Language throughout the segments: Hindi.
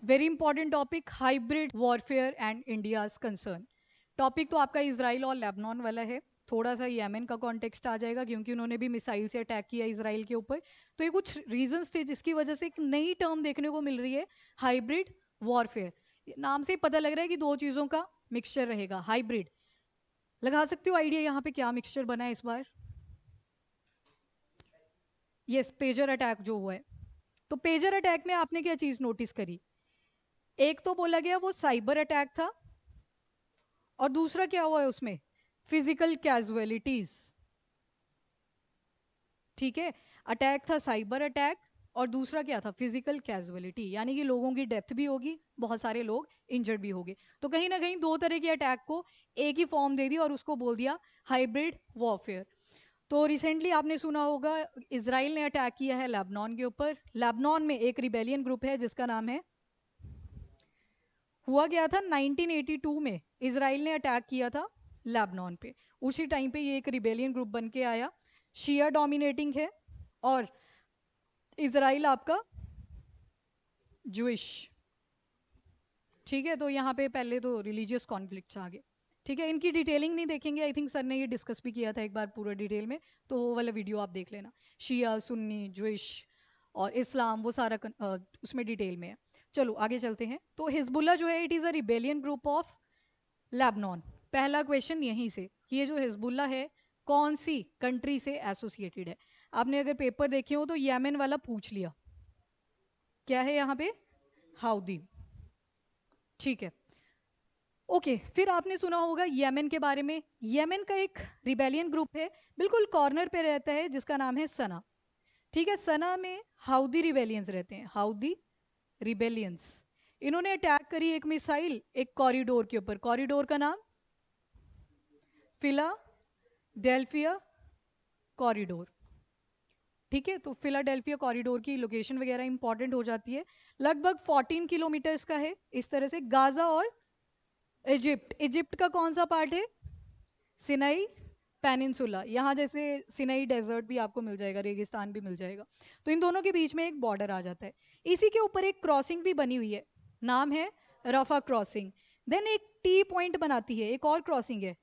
Very important topic, hybrid warfare and India's concern. Topic तो आपका इसराइल और लेबनान वाला है, थोड़ा सा येमेन का कॉन्टेक्स्ट आ जाएगा क्योंकि उन्होंने भी मिसाइल से अटैक किया इसराइल के ऊपर। तो ये कुछ रीजंस थे जिसकी वजह से एक नई टर्म देखने को मिल रही है, हाइब्रिड वॉरफेयर। नाम से ही पता लग रहा है कि दो चीज़ों का मिक्सचर रहेगा, हाइब्रिड। लगा सकते हो आइडिया यहाँ पे क्या मिक्सचर बना है इस बार? ये पेजर अटैक जो हुआ है, तो पेजर अटैक में आपने क्या चीज़ नोटिस करी? एक तो बोला गया वो साइबर अटैक था, और दूसरा क्या हुआ है उसमें? Physical casualties. ठीक है, अटैक था साइबर अटैक, और दूसरा क्या था? फिजिकल कैजुअलिटी, यानी कि लोगों की डेथ भी होगी, बहुत सारे लोग इंजर्ड भी होंगे। तो कहीं ना कहीं दो तरह के अटैक को एक ही फॉर्म दे दी और उसको बोल दिया हाइब्रिड वॉरफेयर। तो रिसेंटली आपने सुना होगा इसराइल ने अटैक किया है लेबनान के ऊपर। लेबनान में एक रिबेलियन ग्रुप है जिसका नाम है, हुआ गया था 1982 में इसराइल ने अटैक किया था लेबनान पे। उसी टाइम पे ये एक रिबेलियन ग्रुप बन के आया, शिया डोमिनेटिंग है, और इसराइल आपका ज्विश। ठीक है, तो यहाँ पे पहले तो रिलीजियस कॉन्फ्लिक्ट्स आ गए। ठीक है, इनकी डिटेलिंग नहीं देखेंगे, आई थिंक सर ने ये डिस्कस भी किया था एक बार पूरा डिटेल में, तो वो वाला वीडियो आप देख लेना। शिया, सुन्नी, ज्विश और इस्लाम, वो सारा उसमें डिटेल में है। चलो आगे चलते हैं। तो हिजबुल्ला जो है, it is a rebellion group of Lebanon. पहला क्वेश्चन यहीं से कि ये जो हिजबुल्ला है कौन सी कंट्री से एसोसिएटेड है। आपने अगर पेपर देखे हो तो येमेन वाला पूछ लिया, क्या है यहाँ पे? हाउदी। ठीक है, ओके। फिर आपने सुना होगा येमेन के बारे में। येमेन का एक रिबेलियन ग्रुप है, बिल्कुल कॉर्नर पे रहता है, जिसका नाम है सना। ठीक है, सना में हाउदी रिबेलियंस रहते हैं, हाउदी रिबेलियंस। इन्होंने अटैक करी एक मिसाइल एक कॉरिडोर के ऊपर, कॉरिडोर का नाम फिला डेल्फिया कॉरिडोर। ठीक है, तो फिलाडेल्फिया कॉरिडोर की लोकेशन वगैरह इंपॉर्टेंट हो जाती है। लगभग 14 किलोमीटर्स का है। इस तरह से गाजा और इजिप्ट, इजिप्ट का कौन सा पार्ट है? सिनाई पेनिनसुला। यहाँ जैसे सिनाई डेजर्ट भी आपको मिल जाएगा, रेगिस्तान भी मिल जाएगा। तो इन दोनों के बीच में एक बॉर्डर आ जाता है। इसी के ऊपर एक क्रॉसिंग भी बनी हुई है, नाम है रफा क्रॉसिंग। देन एक टी पॉइंट बनाती है, एक और क्रॉसिंग है,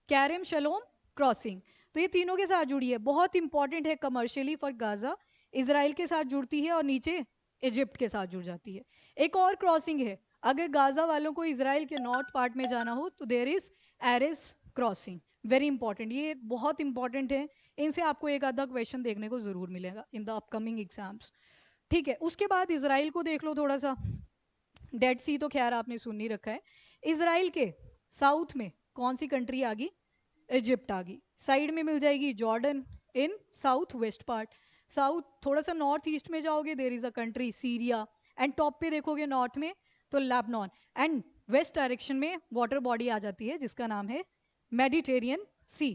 कैरम शलोम क्रॉसिंग। तो ये तीनों के साथ जुड़ी है, बहुत इंपॉर्टेंट है कमर्शियली फॉर गाजा। इसराइल के साथ जुड़ती है और नीचे इजिप्ट के साथ जुड़ जाती है। एक और क्रॉसिंग है, अगर गाजा वालों को इसराइल के नॉर्थ पार्ट में जाना हो तो there is Erez crossing. Very important, ये बहुत इंपॉर्टेंट है। इनसे आपको एक आधा क्वेश्चन देखने को जरूर मिलेगा इन द अपकमिंग एग्जाम्स। ठीक है, उसके बाद इसराइल को देख लो थोड़ा सा। डेड सी तो खैर आपने सुन ही रखा है। इसराइल के साउथ में कौन सी कंट्री आ गई? इजिप्ट आ गई। साइड में मिल जाएगी जॉर्डन, इन साउथ वेस्ट पार्ट। साउथ थोड़ा सा नॉर्थ ईस्ट में जाओगे, there is a country Syria. And top पे देखोगे नॉर्थ में तो लेबनान। एंड वेस्ट डायरेक्शन में वाटर बॉडी आ जाती है जिसका नाम है मेडिटेरियन सी।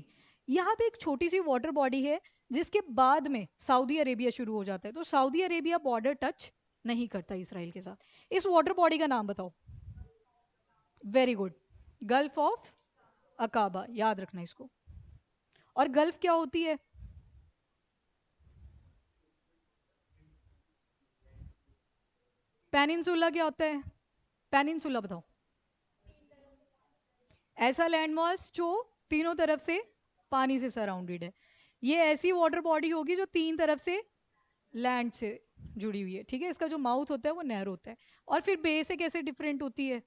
यहाँ पे एक छोटी सी वाटर बॉडी है जिसके बाद में सऊदी अरेबिया शुरू हो जाता है, तो सऊदी अरेबिया बॉर्डर टच नहीं करता इसराइल के साथ। इस वाटर बॉडी का नाम बताओ। Very good, gulf of Aqaba, याद रखना इसको। और गल्फ क्या होती है? पेनिनसुला क्या होता है? पेनिनसुला बताओ। ऐसा लैंड मास जो तीनों तरफ से पानी से सराउंडेड है। ये ऐसी वाटर बॉडी होगी जो तीन तरफ से लैंड से जुड़ी हुई है। ठीक है, इसका जो माउथ होता है वो नहर होता है। और फिर बे से कैसे डिफरेंट होती है?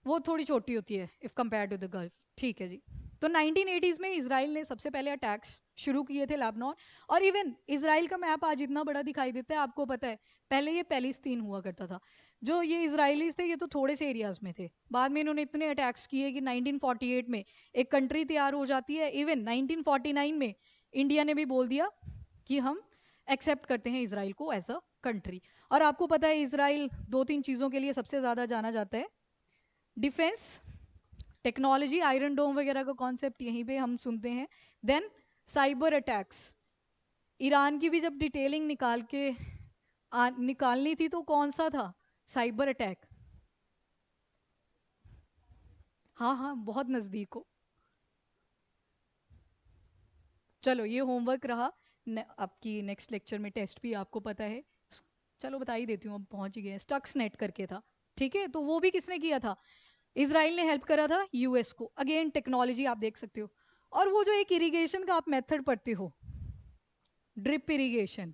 वो थोड़ी छोटी होती है if compare to the Gulf. ठीक है जी। तो 1980s में इसराइल ने सबसे पहले अटैक्स शुरू किए थे लेबनान। और इवन इसराइल का मैप आज इतना बड़ा दिखाई देता है, आपको पता है पहले ये पैलेस्तीन हुआ करता था। जो ये इसराइलीज थे ये तो थोड़े से एरियाज में थे, बाद में इन्होंने इतने अटैक्स किए कि 1948 में एक कंट्री तैयार हो जाती है। इवन 1949 में इंडिया ने भी बोल दिया कि हम एक्सेप्ट करते हैं इसराइल को एज अ कंट्री। और आपको पता है इसराइल दो तीन चीज़ों के लिए सबसे ज़्यादा जाना जाता है, डिफेंस टेक्नोलॉजी, आयरन डोम वगैरह का कॉन्सेप्ट यहीं पे हम सुनते हैं। देन साइबर अटैक्स, ईरान की भी जब डिटेलिंग निकालनी थी तो कौन सा था साइबर अटैक? हाँ हाँ, बहुत नज़दीक हो। चलो ये होमवर्क रहा। आपकी नेक्स्ट लेक्चर में टेस्ट भी आपको पता है, चलो बता ही देती हूँ, अब पहुंच ही गए। स्टक्स नेट करके था, ठीक है, तो वो भी किसने किया था? इसराइल ने हेल्प करा था यूएस को। अगेन टेक्नोलॉजी आप देख सकते हो। और वो जो एक इरिगेशन का आप मेथड पढ़ते हो, ड्रिप इरिगेशन,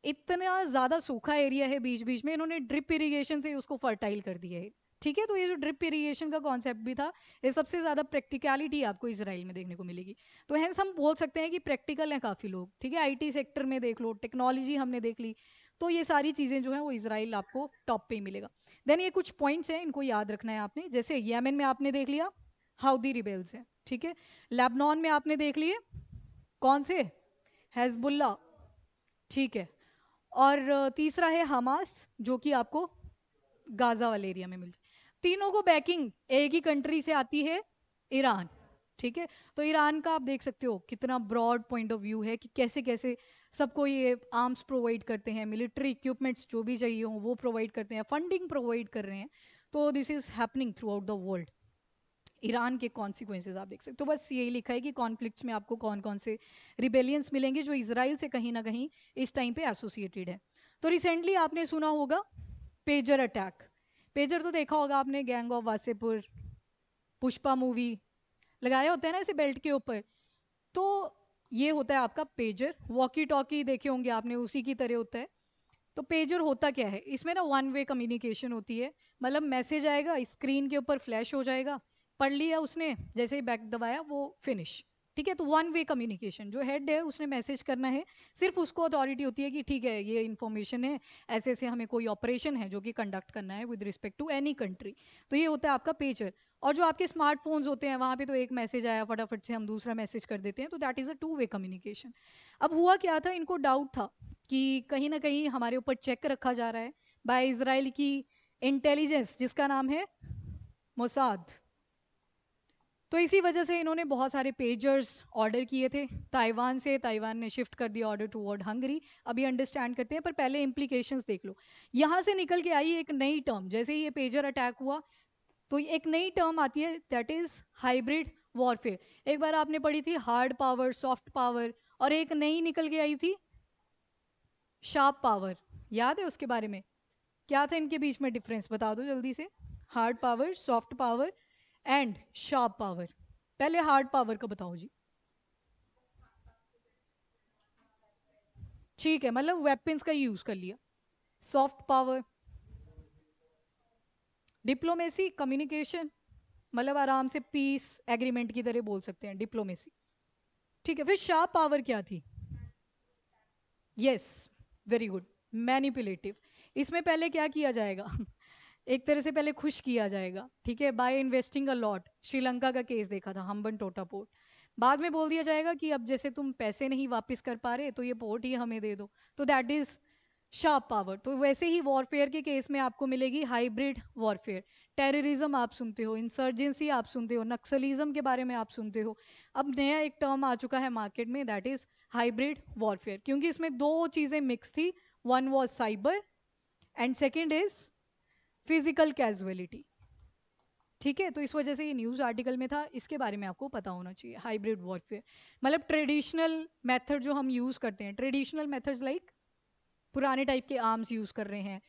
इतना ज़्यादा सूखा एरिया है बीच बीच में, इन्होंने ड्रिप इरिगेशन से उसको फर्टाइल कर दिया है। ठीक है, तो ये जो ड्रिप इरिगेशन का कॉन्सेप्ट भी था, ये सबसे ज़्यादा प्रैक्टिकलिटी आपको इसराइल में देखने को मिलेगी। तो हैंस हम बोल सकते हैं कि प्रैक्टिकल हैं काफ़ी लोग। ठीक है, आईटी सेक्टर में देख लो, टेक्नोलॉजी हमने देख ली, तो ये सारी चीज़ें जो हैं वो इसराइल आपको टॉप पे ही मिलेगा। देन ये कुछ पॉइंट्स हैं, इनको याद रखना है आपने। जैसे येमेन में आपने देख लिया हाउदी रिबेल्स हैं, ठीक है। लेबनान में आपने देख लिए कौन से, हेजबुल्ला, ठीक है। और तीसरा है हमास, जो कि आपको गाजा वाले एरिया में मिल जाए। तीनों को बैकिंग एक ही कंट्री से आती है, ईरान। ठीक है, तो ईरान का आप देख सकते हो कितना ब्रॉड पॉइंट ऑफ व्यू है कि कैसे कैसे सबको ये आर्म्स प्रोवाइड करते हैं, मिलिट्री इक्विपमेंट्स जो भी चाहिए हो वो प्रोवाइड करते हैं, फंडिंग प्रोवाइड कर रहे हैं। तो this is happening through out the world. Iran के कॉन्सिक्वेंसेज आप देख सकते हो। तो बस यही लिखा है कि कॉन्फ्लिक्ट्स में आपको कौन कौन से रिबेलियंस मिलेंगे जो इसराइल से कहीं ना कहीं इस टाइम पे एसोसिएटेड है। तो रिसेंटली आपने सुना होगा पेजर अटैक। पेजर तो देखा होगा आपने, gang of Wasseypur, Pushpa movie, लगाया होता है ना ऐसे बेल्ट के ऊपर। तो ये होता है आपका पेजर। वॉकी टॉकी देखे होंगे आपने, उसी की तरह होता है। तो पेजर होता क्या है, इसमें ना वन वे कम्युनिकेशन होती है। मतलब मैसेज आएगा, स्क्रीन के ऊपर फ्लैश हो जाएगा, पढ़ लिया उसने, जैसे ही बैक दबाया वो फिनिश। ठीक है, तो वन वे कम्युनिकेशन, जो हेड है उसने मैसेज करना है, सिर्फ उसको अथॉरिटी होती है कि ठीक है ये इन्फॉर्मेशन है, ऐसे ऐसे हमें कोई ऑपरेशन है जो कि कंडक्ट करना है with respect to any country. तो ये होता है आपका पेजर। और जो आपके स्मार्टफोन्स होते हैं वहाँ पे तो एक मैसेज आया, फटाफट से हम दूसरा मैसेज कर देते हैं, तो that is a two way communication. अब हुआ क्या था, इनको डाउट था कि कहीं ना कहीं हमारे ऊपर चेक रखा जा रहा है बाय इजराइल की इंटेलिजेंस, जिसका नाम है मोसाद। तो इसी वजह से इन्होंने बहुत सारे पेजर्स ऑर्डर किए थे ताइवान से। ताइवान ने शिफ्ट कर दिया ऑर्डर टूवर्ड हंगरी। अभी अंडरस्टैंड करते हैं, पर पहले इम्प्लीकेशंस देख लो। यहाँ से निकल के आई एक नई टर्म, जैसे ही ये पेजर अटैक हुआ तो एक नई टर्म आती है, दैट इज हाइब्रिड वॉरफेयर। एक बार आपने पढ़ी थी हार्ड पावर, सॉफ्ट पावर, और एक नई निकल के आई थी शार्प पावर। याद है उसके बारे में? क्या था इनके बीच में डिफरेंस, बता दो जल्दी से। Hard power, soft power and sharp power. पहले हार्ड पावर का बताओ जी। ठीक है, मतलब वेपन्स का यूज कर लिया। सॉफ्ट पावर, डिप्लोमेसी, कम्युनिकेशन, मतलब आराम से पीस एग्रीमेंट की तरह बोल सकते हैं, डिप्लोमेसी। ठीक है, फिर शार्प पावर क्या थी? Yes, very good, manipulative. इसमें पहले क्या किया जाएगा एक तरह से पहले खुश किया जाएगा, ठीक है, by investing a lot. Sri Lanka का केस देखा था, हम्बन टोटा पोर्ट। बाद में बोल दिया जाएगा कि अब जैसे तुम पैसे नहीं वापस कर पा रहे तो ये पोर्ट ही हमें दे दो। तो दैट इज शार्प पावर। तो वैसे ही वॉरफेयर के केस में आपको मिलेगी हाइब्रिड वॉरफेयर। टेररिज्म आप सुनते हो, इंसर्जेंसी आप सुनते हो, नक्सलिज्म के बारे में आप सुनते हो। अब नया एक टर्म आ चुका है मार्केट में, दैट इज हाइब्रिड वॉरफेयर, क्योंकि इसमें दो चीज़ें मिक्स थी। One was cyber and second is physical casualty. ठीक है, तो इस वजह से ये न्यूज़ आर्टिकल में था, इसके बारे में आपको पता होना चाहिए। हाइब्रिड वॉरफेयर मतलब ट्रेडिशनल मेथड जो हम यूज़ करते हैं, ट्रेडिशनल मेथड्स लाइक पुराने टाइप के आर्म्स यूज़ कर रहे हैं,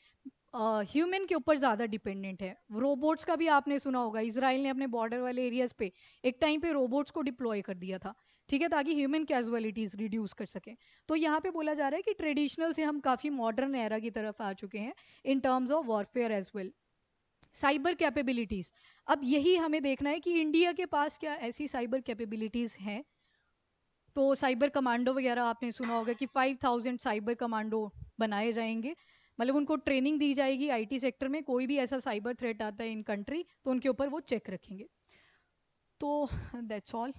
ह्यूमन के ऊपर ज़्यादा डिपेंडेंट है। रोबोट्स का भी आपने सुना होगा, इसराइल ने अपने बॉर्डर वाले एरियाज पे एक टाइम पे रोबोट्स को डिप्लॉय कर दिया था, ठीक है, ताकि ह्यूमन कैजुअलिटीज़ रिड्यूस कर सकें। तो यहाँ पे बोला जा रहा है कि ट्रेडिशनल से हम काफ़ी मॉडर्न एरा की तरफ आ चुके हैं in terms of warfare as well. Cyber capabilities, अब यही हमें देखना है कि इंडिया के पास क्या ऐसी साइबर कैपेबिलिटीज़ हैं। तो साइबर कमांडो वगैरह आपने सुना होगा कि 5000 साइबर कमांडो बनाए जाएंगे। मतलब उनको ट्रेनिंग दी जाएगी आईटी सेक्टर में, कोई भी ऐसा साइबर थ्रेट आता है इन कंट्री तो उनके ऊपर वो चेक रखेंगे। तो दैट्स ऑल।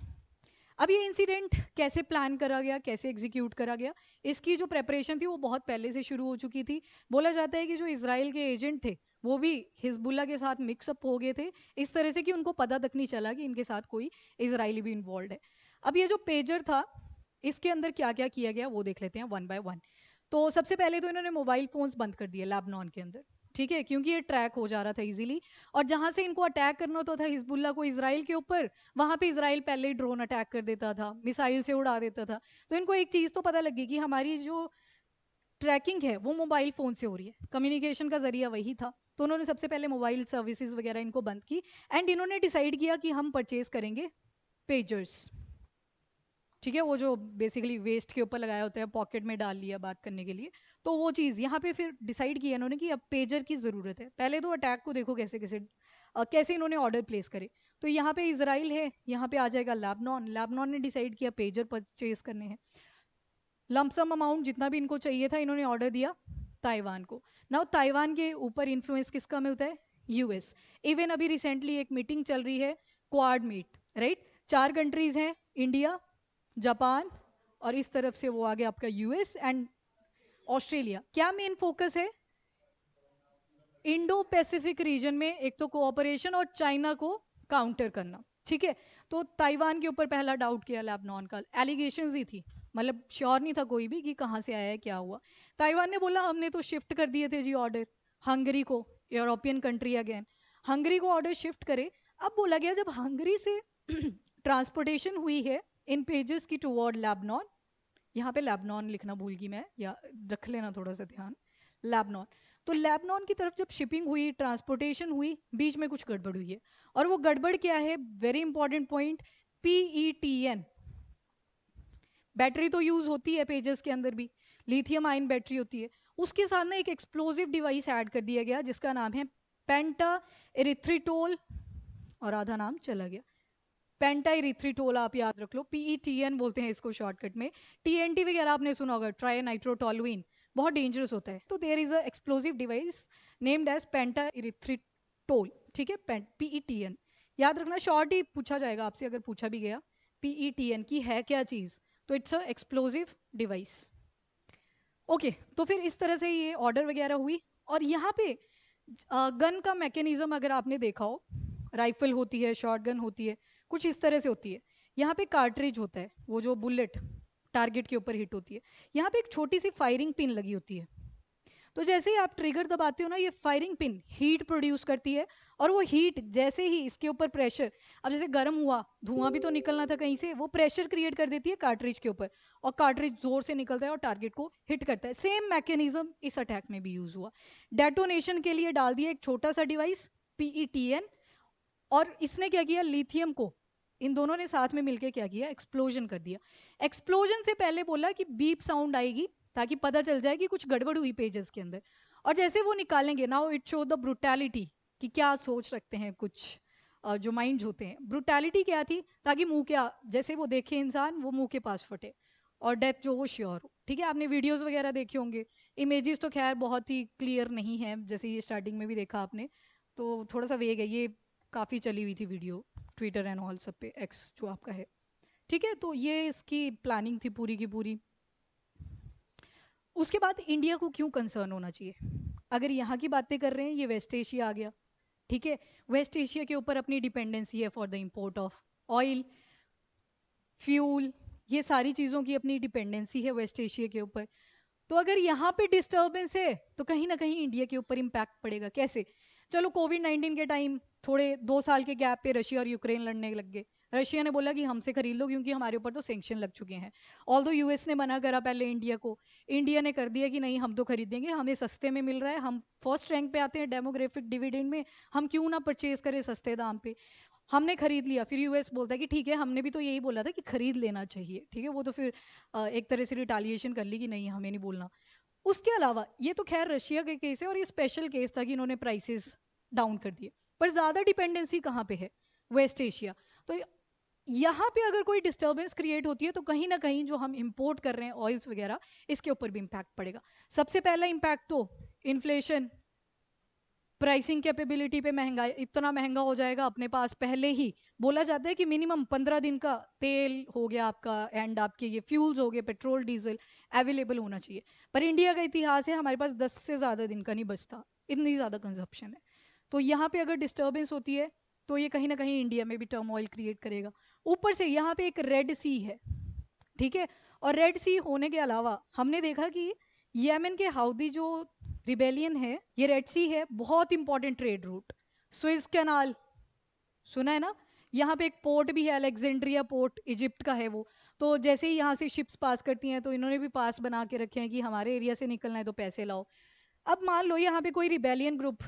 अब ये इंसिडेंट कैसे प्लान करा गया, कैसे एग्जीक्यूट करा गया, इसकी जो प्रेपरेशन थी वो बहुत पहले से शुरू हो चुकी थी। बोला जाता है कि जो इसराइल के एजेंट थे वो भी हिजबुल्ला के साथ मिक्सअप हो गए थे, इस तरह से कि उनको पता तक नहीं चला कि इनके साथ कोई इसराइली भी इन्वॉल्व है। अब ये जो पेजर था, इसके अंदर क्या क्या किया गया वो देख लेते हैं वन बाय वन। तो सबसे पहले तो इन्होंने मोबाइल फोन्स बंद कर दिए लेबनान के अंदर, ठीक है, क्योंकि ये ट्रैक हो जा रहा था इजीली। और जहां से इनको अटैक करना होता था हिजबुल्ला को इसराइल के ऊपर, वहां पे इसराइल पहले ही ड्रोन अटैक कर देता था, मिसाइल से उड़ा देता था। तो इनको एक चीज़ तो पता लगी कि हमारी जो ट्रैकिंग है वो मोबाइल फ़ोन से हो रही है, कम्युनिकेशन का ज़रिया वही था। तो उन्होंने सबसे पहले मोबाइल सर्विसेज वगैरह इनको बंद की एंड इन्होंने डिसाइड किया कि हम परचेज करेंगे पेजर्स। ठीक है, वो जो बेसिकली वेस्ट के ऊपर लगाया होता है, पॉकेट में डाल लिया बात करने के लिए। तो वो चीज़ यहाँ पे फिर डिसाइड किया इन्होंने कि अब पेजर की ज़रूरत है। पहले तो अटैक को देखो कैसे कैसे कैसे इन्होंने ऑर्डर प्लेस करे। तो यहाँ पे इसराइल है, यहाँ पे आ जाएगा लेबनान। लेबनान ने डिसाइड किया पेजर परचेज करने हैं। लमसम अमाउंट जितना भी इनको चाहिए था इन्होंने ऑर्डर दिया ताइवान को। नाउ ताइवान के ऊपर इन्फ्लुएंस किसका मिलता है? यूएस। इवन अभी रिसेंटली एक मीटिंग चल रही है, क्वाड मीट, राइट? 4 कंट्रीज हैं, इंडिया, जापान और इस तरफ से वो आ गया आपका यूएस एंड ऑस्ट्रेलिया। क्या मेन फोकस है? इंडो पैसिफिक रीजन में एक तो कोऑपरेशन और चाइना को काउंटर करना। ठीक है, तो ताइवान के ऊपर पहला डाउट किया लेबनान का, एलिगेशंस ही थी, मतलब श्योर नहीं था कोई भी कि कहाँ से आया है क्या हुआ। ताइवान ने बोला हमने तो शिफ्ट कर दिए थे जी ऑर्डर हंगरी को, यूरोपियन कंट्री अगेन, हंगरी को ऑर्डर शिफ्ट करे। अब बोला गया जब हंगरी से ट्रांसपोर्टेशन हुई है इन पेजेस की टुवर्ड लेबनान, यहाँ पे लेबनान लिखना भूल गई मैं, या रख लेना थोड़ा सा ध्यान, लेबनान। तो लेबनान की तरफ जब शिपिंग हुई, ट्रांसपोर्टेशन हुई, बीच में कुछ गड़बड़ हुई है। और वो गड़बड़ क्या है? Very important point, PETN। Battery तो यूज होती है पेजेस के अंदर भी, लिथियम आयन बैटरी होती है, उसके साथ ना एक एक्सप्लोजिव डिवाइस ऐड कर दिया गया जिसका नाम है पेंटा इरिथ्रिटोल, और आधा नाम चला गया। पेंटा इरिथ्रिटोल आप याद रख लो, PETN बोलते हैं इसको शॉर्टकट में। TNT वगैरह आपने सुना होगा, ट्राई नाइट्रोटोलुइन, बहुत डेंजरस होता है। तो there is a explosive device named as penta erythritol. ठीक है, PETN याद रखना, शॉर्ट ही पूछा जाएगा आपसे अगर पूछा भी गया, PETN की है क्या चीज़, तो it's a explosive device. Okay, तो फिर इस तरह से ये ऑर्डर वगैरह हुई। और यहाँ पे गन का मैकेनिज्म अगर आपने देखा हो, राइफल होती है, शॉर्ट गन होती है, कुछ इस तरह से होती है। यहाँ पे कार्ट्रिज होता है, वो जो बुलेट टारगेट के ऊपर हिट होती है, यहाँ पे एक छोटी सी फायरिंग पिन लगी होती है। तो जैसे ही आप ट्रिगर दबाते हो ना, ये फायरिंग पिन हीट प्रोड्यूस करती है, और वो हीट जैसे ही इसके ऊपर प्रेशर, अब जैसे गर्म हुआ, धुआं भी तो निकलना था कहीं से, वो प्रेशर क्रिएट कर देती है कार्ट्रिज के ऊपर, और कार्ट्रिज जोर से निकलता है और टारगेट को हिट करता है। सेम मैकेनिज्म इस अटैक में भी यूज हुआ। डेटोनेशन के लिए डाल दिया एक छोटा सा डिवाइस, PETN, और इसने क्या किया, लिथियम को इन दोनों ने साथ में मिलकर क्या किया, एक्सप्लोजन कर दिया। एक्सप्लोजन से पहले बोला कि बीप साउंड आएगी ताकि पता चल जाए कि कुछ गड़बड़ हुई पेजेस के अंदर। और जैसे वो निकालेंगे, now it show the brutality, कि क्या सोच रखते हैं कुछ जो माइंड्स होते हैं। ब्रुटैलिटी क्या थी, ताकि मुंह क्या, जैसे वो देखे इंसान वो मुंह के पास फटे और डेथ जो वो श्योर हो। ठीक है, आपने वीडियोस वगैरह देखे होंगे, इमेजेस तो खैर बहुत ही क्लियर नहीं है, जैसे ये स्टार्टिंग में भी देखा आपने, तो थोड़ा सा वेग है ये, काफ़ी चली हुई थी वीडियो ट्विटर एंड ऑल सब पे, एक्स जो आपका है। ठीक है, तो ये इसकी प्लानिंग थी पूरी की पूरी। उसके बाद इंडिया को क्यों कंसर्न होना चाहिए? अगर यहाँ की बातें कर रहे हैं, ये वेस्ट एशिया आ गया। ठीक है, वेस्ट एशिया के ऊपर अपनी डिपेंडेंसी है for the import of oil, fuel, ये सारी चीज़ों की अपनी डिपेंडेंसी है वेस्ट एशिया के ऊपर। तो अगर यहाँ पे डिस्टर्बेंस है तो कहीं ना कहीं इंडिया के ऊपर इम्पैक्ट पड़ेगा। कैसे? चलो कोविड-19 के टाइम थोड़े 2 साल के गैप पे रशिया और यूक्रेन लड़ने लग गए। रशिया ने बोला कि हमसे खरीद लो क्योंकि हमारे ऊपर तो सैंक्शन लग चुके हैं। ऑल्दो यूएस ने मना करा पहले इंडिया को, इंडिया ने कर दिया कि नहीं हम तो खरीदेंगे, हमें सस्ते में मिल रहा है, हम फर्स्ट रैंक पे आते हैं डेमोग्राफिक डिविडेंड में, हम क्यों ना परचेज करें सस्ते दाम पे। हमने खरीद लिया, फिर यूएस बोलता है कि ठीक है हमने भी तो यही बोला था कि खरीद लेना चाहिए। ठीक है, वो तो फिर एक तरह से रिटालिएशन कर ली कि नहीं हमें नहीं बोलना। उसके अलावा ये तो खैर रशिया के केस है और ये स्पेशल केस था कि इन्होंने प्राइसेस डाउन कर दिए, पर ज़्यादा डिपेंडेंसी कहाँ पे है? West Asia. तो यहाँ पे अगर कोई डिस्टर्बेंस क्रिएट होती है तो कहीं ना कहीं जो हम इंपोर्ट कर रहे हैं ऑयल्स वगैरह, इसके ऊपर भी इम्पैक्ट पड़ेगा। सबसे पहला इम्पैक्ट तो इन्फ्लेशन, प्राइसिंग कैपेबिलिटी पे महंगाई, इतना महंगा हो जाएगा अपने पास पहले ही बोला जाता है कि मिनिमम 15 दिन का तेल हो गया आपका, एंड आपके ये फ्यूल्स हो गए, पेट्रोल डीजल अवेलेबल होना चाहिए। पर इंडिया का इतिहास है हमारे पास 10 से ज़्यादा दिन का नहीं बचता, इतनी ज़्यादा कंजप्शन है। तो यहाँ पे अगर डिस्टर्बेंस होती है तो ये कहीं ना कहीं इंडिया में भी टर्मोइल क्रिएट करेगा। ऊपर से यहाँ पे एक रेड सी है, ठीक है, और रेड सी होने के अलावा हमने देखा कि येमेन के हाउदी जो रिबेलियन है, ये रेड सी है, बहुत important trade route, Swiss canal सुना है ना, यहाँ पे एक पोर्ट भी है, अलेक्जेंड्रिया पोर्ट इजिप्ट का है वो। तो जैसे ही यहाँ से शिप्स पास करती हैं तो इन्होंने भी पास बना के रखे हैं कि हमारे एरिया से निकलना है तो पैसे लाओ। अब मान लो यहाँ पे कोई रिबेलियन ग्रुप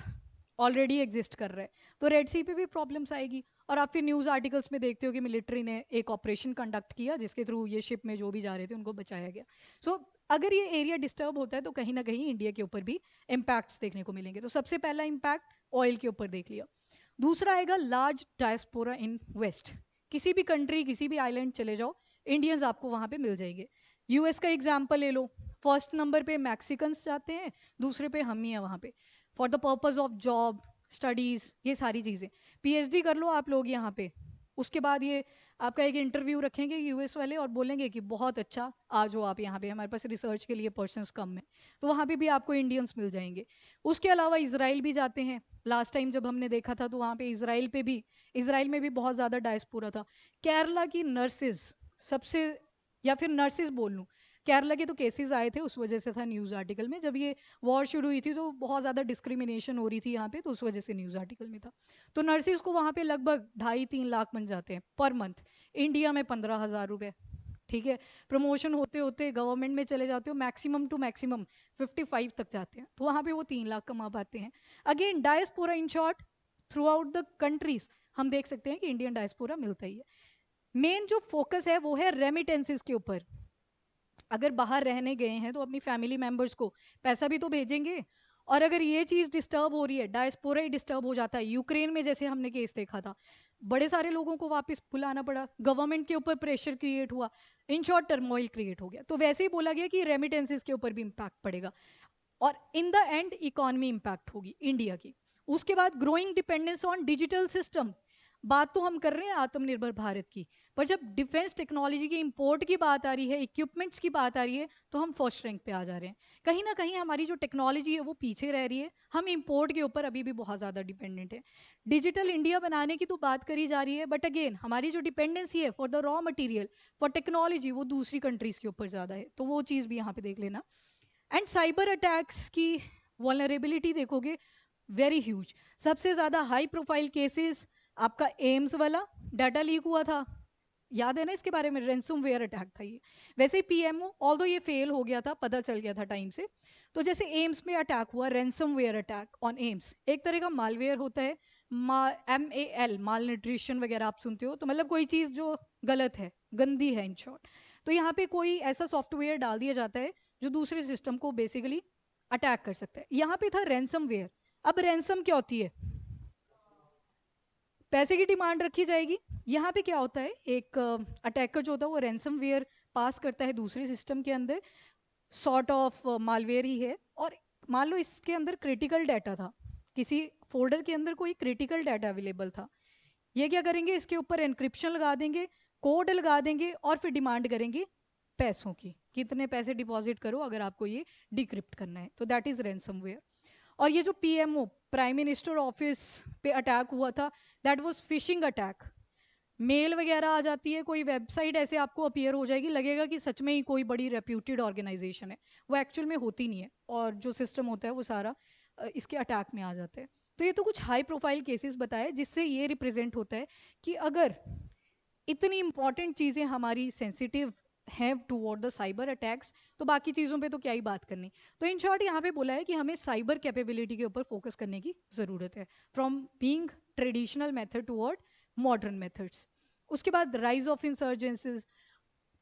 ऑलरेडी एग्जिस्ट कर रहा है, तो रेड सी पे भी प्रॉब्लम्स आएगी। और आप फिर न्यूज़ आर्टिकल्स में देखते हो कि मिलिट्री ने एक ऑपरेशन कंडक्ट किया जिसके थ्रू ये शिप में जो भी जा रहे थे उनको बचाया गया। सो अगर ये एरिया डिस्टर्ब होता है तो कहीं ना कहीं इंडिया के ऊपर भी इम्पैक्ट्स देखने को मिलेंगे। तो सबसे पहला इम्पैक्ट ऑयल के ऊपर देख लिया। दूसरा आएगा लार्ज डायस्पोरा इन वेस्ट। किसी भी कंट्री, किसी भी आइलैंड चले जाओ, इंडियंस आपको वहाँ पे मिल जाएंगे। यूएस का एग्जाम्पल ले लो, फर्स्ट नंबर पे मैक्सिकन्स जाते हैं, दूसरे पे हम ही हैं वहाँ पे, for the purpose of job, studies, ये सारी चीज़ें। पीएचडी कर लो आप लोग यहाँ पे, उसके बाद ये आपका एक इंटरव्यू रखेंगे यूएस वाले और बोलेंगे कि बहुत अच्छा, आ जाओ आप यहाँ पे, हमारे पास रिसर्च के लिए पर्सन्स कम है। तो वहाँ पे भी आपको इंडियंस मिल जाएंगे। उसके अलावा इसराइल भी जाते हैं। लास्ट टाइम जब हमने देखा था तो वहाँ पे इसराइल में भी बहुत ज़्यादा डायस्पोरा था। केरला की नर्सेज सबसे, या फिर नर्सेज बोल लूँ, केरला के तो केसेस आए थे, उस वजह से था न्यूज़ आर्टिकल में। जब ये वॉर शुरू हुई थी तो बहुत ज़्यादा डिस्क्रिमिनेशन हो रही थी यहाँ पे, तो उस वजह से न्यूज़ आर्टिकल में था। तो नर्सिस को वहाँ पे लगभग 2.5-3 लाख बन जाते हैं पर मंथ। इंडिया में 15,000 रुपये। ठीक है, प्रमोशन होते होते गवर्नमेंट में चले जाते हो, मैक्सिमम टू मैक्सिमम 55 तक जाते हैं, तो वहाँ पे वो 3 लाख कमा पाते हैं। Again diaspora in short through out the countries हम देख सकते हैं कि इंडियन डायस्पोरा मिलता ही है। मेन जो फोकस है वो है रेमिटेंसेस के ऊपर। अगर बाहर रहने गए हैं तो अपनी फैमिली मेंबर्स को पैसा भी तो भेजेंगे। और अगर ये चीज़ डिस्टर्ब हो रही है, डायस्पोरा ही डिस्टर्ब हो जाता है, यूक्रेन में जैसे हमने केस देखा था, बड़े सारे लोगों को वापस बुलाना पड़ा, गवर्नमेंट के ऊपर प्रेशर क्रिएट हुआ, इन शॉर्ट टर्मोइल क्रिएट हो गया। तो वैसे ही बोला गया कि रेमिटेंसेस के ऊपर भी इम्पैक्ट पड़ेगा और in the end economy impact होगी इंडिया की। उसके बाद growing dependence on digital system. बात तो हम कर रहे हैं आत्मनिर्भर भारत की, पर जब डिफेंस टेक्नोलॉजी की इंपोर्ट की बात आ रही है, इक्विपमेंट्स की बात आ रही है, तो हम फर्स्ट रैंक पे आ जा रहे हैं। कहीं ना कहीं हमारी जो टेक्नोलॉजी है वो पीछे रह रही है, हम इंपोर्ट के ऊपर अभी भी बहुत ज़्यादा डिपेंडेंट है। डिजिटल इंडिया बनाने की तो बात करी जा रही है, बट अगेन हमारी जो डिपेंडेंसी है for the raw material, for technology, वो दूसरी कंट्रीज़ के ऊपर ज़्यादा है। तो वो चीज़ भी यहाँ पे देख लेना। एंड साइबर अटैक्स की वल्नरेबिलिटी देखोगे, वेरी ह्यूज। सबसे ज़्यादा हाई प्रोफाइल केसेस आपका एम्स वाला डाटा लीक हुआ था, याद है ना इसके बारे में, रेंसमवेयर अटैक था ये। वैसे ही पीएमओ, ऑल्दो ये फेल हो गया था, पता चल गया था टाइम से। तो जैसे एम्स में अटैक हुआ, रेंसमवेयर अटैक ऑन एम्स, एक तरह का मालवेयर होता है, MAL, माल न्यूट्रिशन वगैरह आप सुनते हो, तो मतलब कोई चीज़ जो गलत है, गंदी है इन शॉर्ट। तो यहाँ पे कोई ऐसा सॉफ्टवेयर डाल दिया जाता है जो दूसरे सिस्टम को बेसिकली अटैक कर सकता है। यहाँ पे था रैंसमवेयर। अब रैंसम क्या होती है? पैसे की डिमांड रखी जाएगी। यहाँ पे क्या होता है, एक अटैकर जो होता है वो रैंसमवेयर पास करता है दूसरे सिस्टम के अंदर, सॉर्ट ऑफ मालवेयर ही है। और मान लो इसके अंदर क्रिटिकल डाटा था, किसी फोल्डर के अंदर कोई क्रिटिकल डाटा अवेलेबल था। ये क्या करेंगे, इसके ऊपर एनक्रिप्शन लगा देंगे, कोड लगा देंगे और फिर डिमांड करेंगे पैसों की, कितने पैसे डिपॉजिट करो अगर आपको ये डिक्रिप्ट करना है। तो दैट इज रैंसमवेयर। और ये जो पीएमओ, प्राइम मिनिस्टर ऑफिस पे अटैक हुआ था, that was phishing attack. Mail वगैरह आ जाती है, कोई वेबसाइट ऐसे आपको अपीयर हो जाएगी, लगेगा कि सच में ही कोई बड़ी रेप्यूटेड ऑर्गेनाइजेशन है, वो एक्चुअल में होती नहीं है, और जो सिस्टम होता है वो सारा इसके अटैक में आ जाता है। तो ये तो कुछ हाई प्रोफाइल केसेस बताए जिससे ये रिप्रेजेंट होता है कि अगर इतनी इंपॉर्टेंट चीज़ें हमारी सेंसिटिव हैं टूवर्ड द साइबर अटैक्स, तो बाकी चीज़ों पे तो क्या ही बात करनी। तो इन शॉर्ट यहाँ पे बोला है कि हमें साइबर कैपेबिलिटी के ऊपर फोकस करने की ज़रूरत है, from being traditional method toward modern methods. उसके बाद राइज ऑफ इंसर्जेंसीज।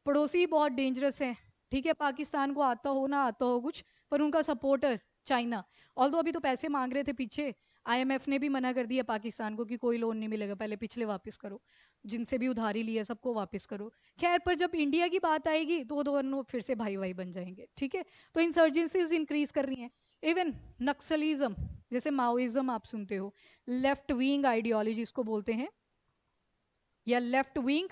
पड़ोसी बहुत डेंजरस है, ठीक है, पाकिस्तान को आता हो ना आता हो कुछ, पर उनका सपोर्टर चाइना, ऑल्दो अभी तो पैसे मांग रहे थे पीछे, आईएमएफ ने भी मना कर दिया पाकिस्तान को कि कोई लोन नहीं मिलेगा, पहले पिछले वापस करो, जिनसे भी उधारी ली है सबको वापस करो। खैर, पर जब इंडिया की बात आएगी तो वो दोनों फिर से भाई भाई बन जाएंगे। ठीक है, तो इंसर्जेंसीज इंक्रीज कर रही हैं। इवन नक्सलिज्म, जैसे माओइज्म आप सुनते हो, लेफ्ट विंग आइडियोलॉजी इसको बोलते हैं, या लेफ्ट विंग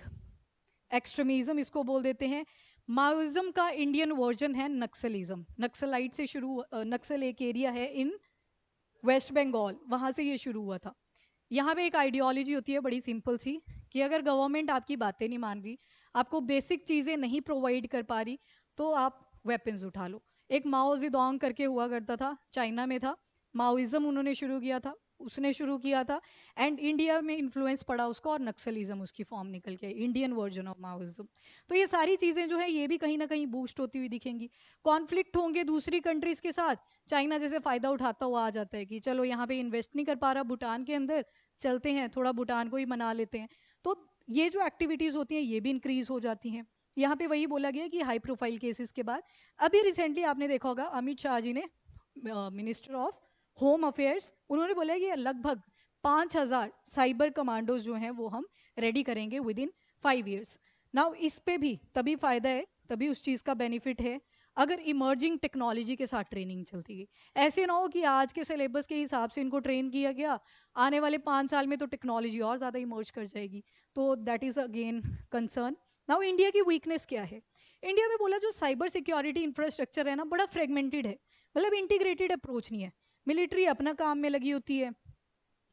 एक्सट्रीमिज्म इसको बोल देते हैं। माओइज्म का इंडियन वर्जन है नक्सलिज्म। नक्सलाइट से शुरू, नक्सल एक एरिया है इन वेस्ट बंगाल, वहाँ से ये शुरू हुआ था। यहाँ पे एक आइडियोलॉजी होती है बड़ी सिंपल सी, कि अगर गवर्नमेंट आपकी बातें नहीं मान रही, आपको बेसिक चीज़ें नहीं प्रोवाइड कर पा रही, तो आप वेपन्स उठा लो। एक माओ जेडोंग करके हुआ करता था, चाइना में था, माओइज्म उन्होंने शुरू किया था, उसने शुरू किया था, एंड इंडिया में इन्फ्लुएंस पड़ा उसका और नक्सलिज्म उसकी फॉर्म निकल के इंडियन वर्जन ऑफ माओइज्म। तो ये सारी चीज़ें जो है ये भी कहीं ना कहीं बूस्ट होती हुई दिखेंगी। कॉन्फ्लिक्ट होंगे दूसरी कंट्रीज़ के साथ, चाइना जैसे फ़ायदा उठाता हुआ आ जाता है कि चलो यहाँ पे इन्वेस्ट नहीं कर पा रहा भूटान के अंदर, चलते हैं थोड़ा भूटान को ही मना लेते हैं। तो ये जो एक्टिविटीज़ होती हैं ये भी इंक्रीज़ हो जाती हैं। यहाँ पे वही बोला गया कि हाई प्रोफाइल केसेस के बाद अभी रिसेंटली आपने देखा होगा अमित शाह जी ने, मिनिस्टर ऑफ होम अफेयर्स, उन्होंने बोला कि लगभग 5,000 साइबर कमांडोज जो हैं वो हम रेडी करेंगे विद इन 5 years। नाउ इस पे भी तभी फायदा है, तभी उस चीज़ का बेनिफिट है अगर इमर्जिंग टेक्नोलॉजी के साथ ट्रेनिंग चलती गई। ऐसे ना हो कि आज के सिलेबस के हिसाब से इनको ट्रेन किया गया, आने वाले 5 साल में तो टेक्नोलॉजी और ज़्यादा इमर्ज कर जाएगी, तो that is again concern. Now India की वीकनेस क्या है? इंडिया में बोला जो साइबर सिक्योरिटी इंफ्रास्ट्रक्चर है ना बड़ा फ्रेगमेंटेड है, मतलब इंटीग्रेटेड अप्रोच नहीं है। मिलिट्री अपना काम में लगी होती है,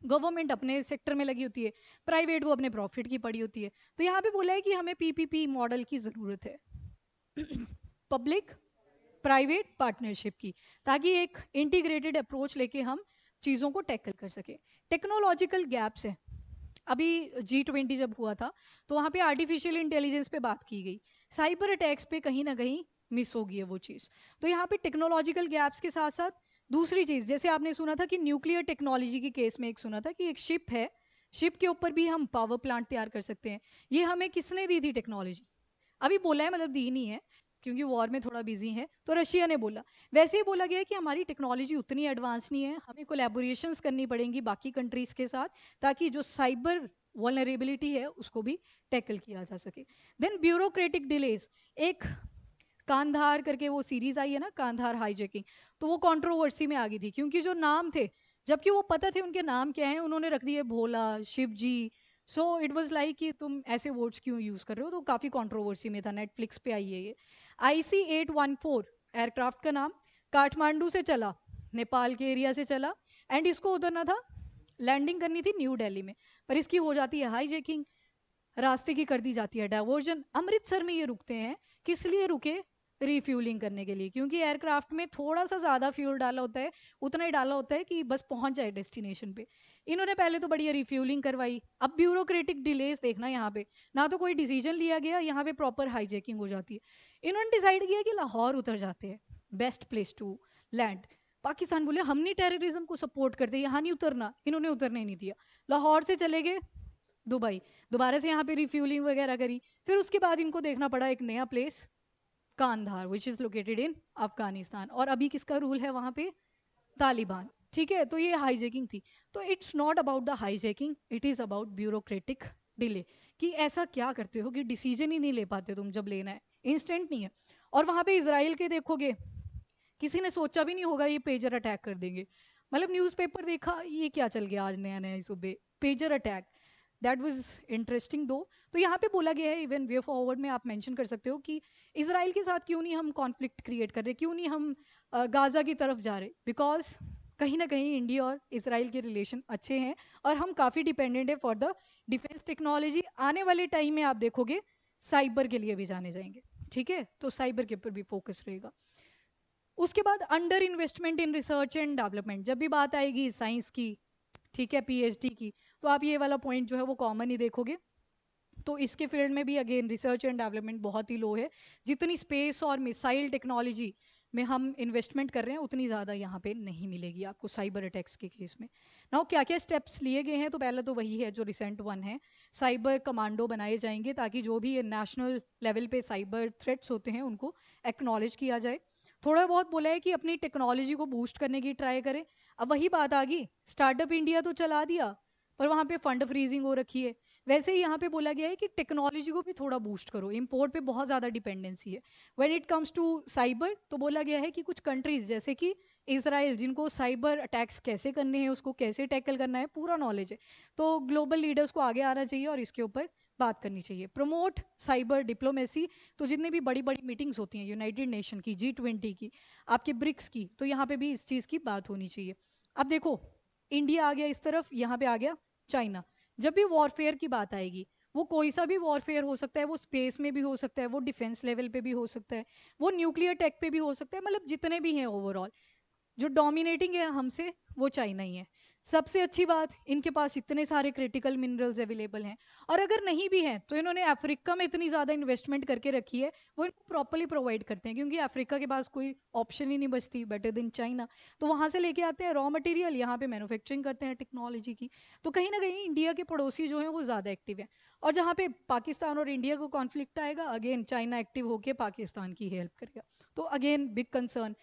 गवर्नमेंट अपने सेक्टर में लगी होती है, प्राइवेट को अपने प्रॉफिट की पड़ी होती है। तो यहाँ पे बोला है कि हमें पीपीपी मॉडल की ज़रूरत है, पब्लिक प्राइवेट पार्टनरशिप की, ताकि एक इंटीग्रेटेड अप्रोच लेके हम चीज़ों को टैकल कर सके। टेक्नोलॉजिकल गैप्स है, अभी G20 जब हुआ था तो वहाँ पे आर्टिफिशियल इंटेलिजेंस पे बात की गई, साइबर अटैक्स पे कहीं ना कहीं मिस हो गई है वो चीज़। तो यहाँ पे टेक्नोलॉजिकल गैप्स के साथ साथ दूसरी चीज़, जैसे आपने सुना था कि न्यूक्लियर टेक्नोलॉजी की केस में एक सुना था कि एक शिप है, शिप के ऊपर भी हम पावर प्लांट तैयार कर सकते हैं। ये हमें किसने दी थी टेक्नोलॉजी? अभी बोला है, मतलब दी नहीं है क्योंकि वॉर में थोड़ा बिजी है, तो रशिया ने बोला। वैसे ही बोला गया है कि हमारी टेक्नोलॉजी उतनी एडवांस नहीं है, हमें कोलैबोरेशंस करनी पड़ेंगी बाकी कंट्रीज़ के साथ, ताकि जो साइबर वल्नरेबिलिटी है उसको भी टैकल किया जा सके। देन ब्यूरोक्रेटिक डिलेज, एक कांधार करके वो सीरीज आई है ना, कांधार हाईजैकिंग, तो वो कंट्रोवर्सी में आ गई थी क्योंकि जो नाम थे, जबकि वो पता थे उनके नाम क्या हैं, उन्होंने रख दिए भोला, शिव जी। सो इट वाज लाइक कि तुम ऐसे वर्ड्स क्यों यूज़ कर रहे हो, तो काफ़ी कंट्रोवर्सी में था। नेटफ्लिक्स पे आई है ये। IC-814 एयरक्राफ्ट का नाम, काठमांडू से चला, नेपाल के एरिया से चला, एंड इसको उतरना था, लैंडिंग करनी थी न्यू दिल्ली में, पर इसकी हो जाती है हाईजैकिंग, रास्ते की कर दी जाती है डाइवर्जन। अमृतसर में ये रुकते हैं, किस लिए रुके? रिफ्यूलिंग करने के लिए, क्योंकि एयरक्राफ्ट में थोड़ा सा ज़्यादा फ्यूल डाला होता है, उतना ही डाला होता है कि बस पहुंच जाए डेस्टिनेशन पे। इन्होंने पहले तो बढ़िया रिफ्यूलिंग करवाई, अब ब्यूरोक्रेटिक डिलेज देखना यहाँ पे, ना तो कोई डिसीजन लिया गया, यहाँ पे प्रॉपर हाईजैकिंग हो जाती है। इन्होंने डिसाइड किया कि लाहौर उतर जाते हैं, best place to land. Pakistan बोले हम नहीं टेररिज्म को सपोर्ट करते, यहाँ नहीं उतरना, इन्होंने उतरने नहीं दिया, लाहौर से चले गए दुबई, दोबारा से यहाँ पे रिफ्यूलिंग वगैरह करी। फिर उसके बाद इनको देखना पड़ा एक नया place, Kandahar, which is located in Afghanistan, और अभी किसका रूल है वहाँ पे? तालिबान। ठीक है, तो ये हाईजैकिंग थी। तो it's not about the hijacking, it is about bureaucratic delay, कि ऐसा क्या करते हो कि डिसीजन ही नहीं ले पाते तुम, जब लेना है इंस्टेंट नहीं है। और वहाँ पे इसराइल के देखोगे, किसी ने सोचा भी नहीं होगा ये पेजर अटैक कर देंगे, मतलब न्यूज़पेपर देखा ये क्या चल गया आज नया नया सुबह, pager attack, that was interesting दो। तो यहाँ पे बोला गया है, इवन वे फॉरवर्ड में आप मेंशन कर सकते हो कि इसराइल के साथ क्यों नहीं हम कॉन्फ्लिक्ट क्रिएट कर रहे, क्यों नहीं हम गाजा की तरफ जा रहे, बिकॉज कहीं ना कहीं इंडिया और इसराइल के रिलेशन अच्छे हैं और हम काफ़ी डिपेंडेंट है फॉर द डिफेंस टेक्नोलॉजी। आने वाले टाइम में आप देखोगे साइबर के लिए भी जाने जाएंगे, ठीक है, तो साइबर के ऊपर भी फोकस रहेगा। उसके बाद under investment in research and development, जब भी बात आएगी साइंस की, ठीक है, PhD की, तो आप ये वाला पॉइंट जो है वो कॉमन ही देखोगे। तो इसके फील्ड में भी अगेन रिसर्च एंड डेवलपमेंट बहुत ही लो है, जितनी स्पेस और मिसाइल टेक्नोलॉजी में हम इन्वेस्टमेंट कर रहे हैं उतनी ज़्यादा यहाँ पे नहीं मिलेगी आपको साइबर अटैक्स के केस में। नाउ क्या क्या स्टेप्स लिए गए हैं, तो पहला तो वही है जो रिसेंट वन है, साइबर कमांडो बनाए जाएंगे ताकि जो भी नेशनल लेवल पे साइबर थ्रेट्स होते हैं उनको एक्नॉलेज किया जाए। थोड़ा बहुत बोला है कि अपनी टेक्नोलॉजी को बूस्ट करने की ट्राई करें। अब वही बात आ गई, स्टार्टअप इंडिया तो चला दिया पर वहाँ पे फंड फ्रीजिंग हो रखी है। वैसे ही यहाँ पे बोला गया है कि टेक्नोलॉजी को भी थोड़ा बूस्ट करो, इंपोर्ट पे बहुत ज़्यादा डिपेंडेंसी है when it comes to cyber. तो बोला गया है कि कुछ कंट्रीज जैसे कि इसराइल, जिनको साइबर अटैक्स कैसे करने हैं, उसको कैसे टैकल करना है पूरा नॉलेज है, तो ग्लोबल लीडर्स को आगे आना चाहिए और इसके ऊपर बात करनी चाहिए। प्रमोट साइबर डिप्लोमेसी, तो जितनी भी बड़ी बड़ी मीटिंग्स होती हैं यूनाइटेड नेशन की, G20 की, आपके ब्रिक्स की, तो यहाँ पे भी इस चीज़ की बात होनी चाहिए। अब देखो, इंडिया आ गया इस तरफ, यहाँ पे आ गया चाइना। जब भी वॉरफेयर की बात आएगी, वो कोई सा भी वॉरफेयर हो सकता है, वो स्पेस में भी हो सकता है, वो डिफेंस लेवल पे भी हो सकता है, वो न्यूक्लियर टेक पे भी हो सकता है, मतलब जितने भी हैं ओवरऑल जो डोमिनेटिंग है हमसे वो चाइना ही है। सबसे अच्छी बात, इनके पास इतने सारे क्रिटिकल मिनरल्स अवेलेबल हैं। और अगर नहीं भी हैं तो इन्होंने अफ्रीका में इतनी ज़्यादा इन्वेस्टमेंट करके रखी है, वो इनको प्रॉपरली प्रोवाइड करते हैं, क्योंकि अफ्रीका के पास कोई ऑप्शन ही नहीं बचती बेटर देन चाइना। तो वहाँ से लेके आते हैं रॉ मटेरियल, यहाँ पे मैन्युफैक्चरिंग करते हैं टेक्नोलॉजी की। तो कहीं ना कहीं इंडिया के पड़ोसी जो हैं वो ज़्यादा एक्टिव हैं। और जहाँ पे पाकिस्तान और इंडिया को कॉन्फ्लिक्ट आएगा, अगेन चाइना एक्टिव होकर पाकिस्तान की हेल्प करेगा। तो अगेन बिग कंसर्न।